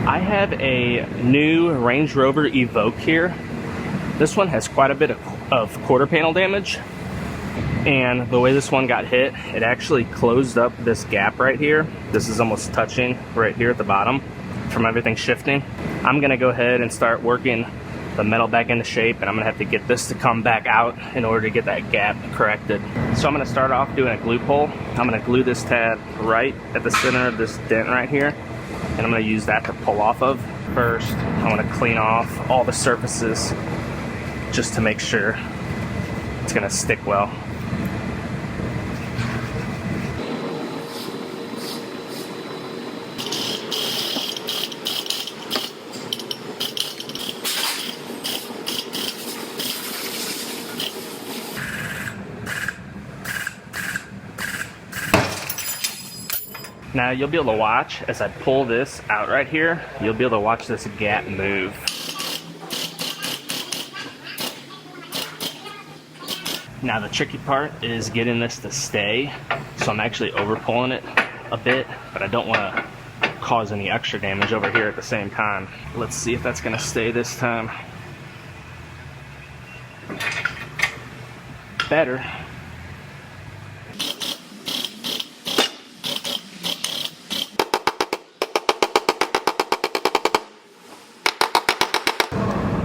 I have a new Range Rover Evoque here. This one has quite a bit of quarter panel damage, and the way this one got hit, it actually closed up this gap right here. This is almost touching right here at the bottom from everything shifting. I'm gonna go ahead and start working the metal back into shape, and I'm gonna have to get this to come back out in order to get that gap corrected. So I'm gonna start off doing a glue pull. I'm gonna glue this tab right at the center of this dent right here, and I'm gonna use that to pull off of. First, I wanna clean off all the surfaces just to make sure it's gonna stick well. Now you'll be able to watch as I pull this out right here, you'll be able to watch this gap move. Now the tricky part is getting this to stay, so I'm actually over pulling it a bit, but I don't want to cause any extra damage over here at the same time. Let's see if that's going to stay this time. Better.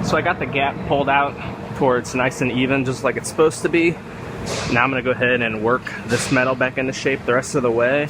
So I got the gap pulled out to where it's nice and even, just like it's supposed to be. Now I'm gonna go ahead and work this metal back into shape the rest of the way.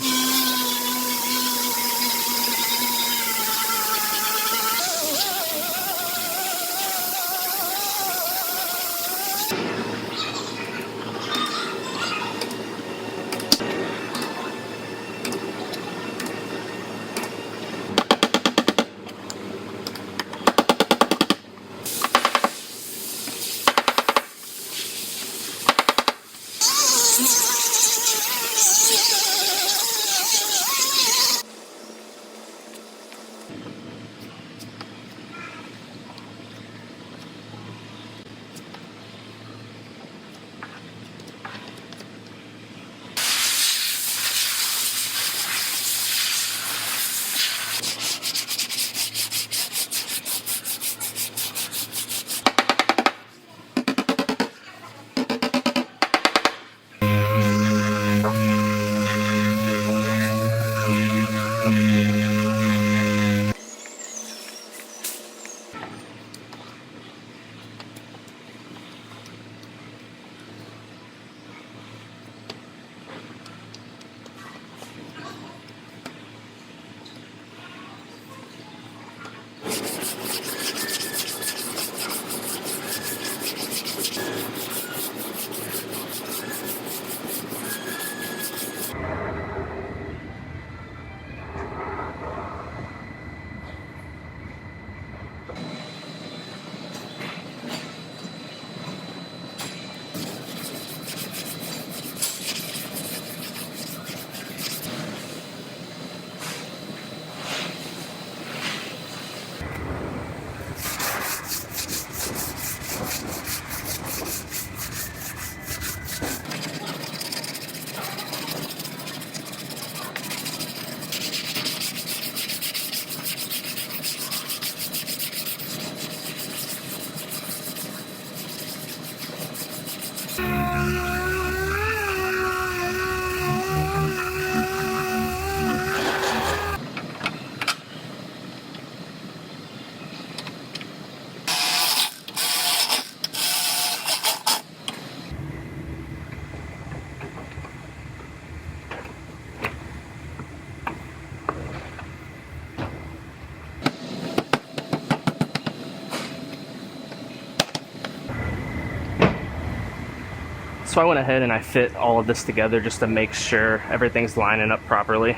So I went ahead and I fit all of this together just to make sure everything's lining up properly.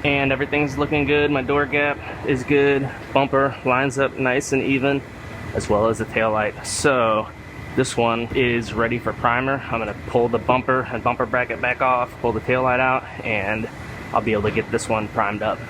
And everything's looking good. My door gap is good. Bumper lines up nice and even, as well as the taillight. So this one is ready for primer. I'm gonna pull the bumper and bumper bracket back off, pull the taillight out, and I'll be able to get this one primed up.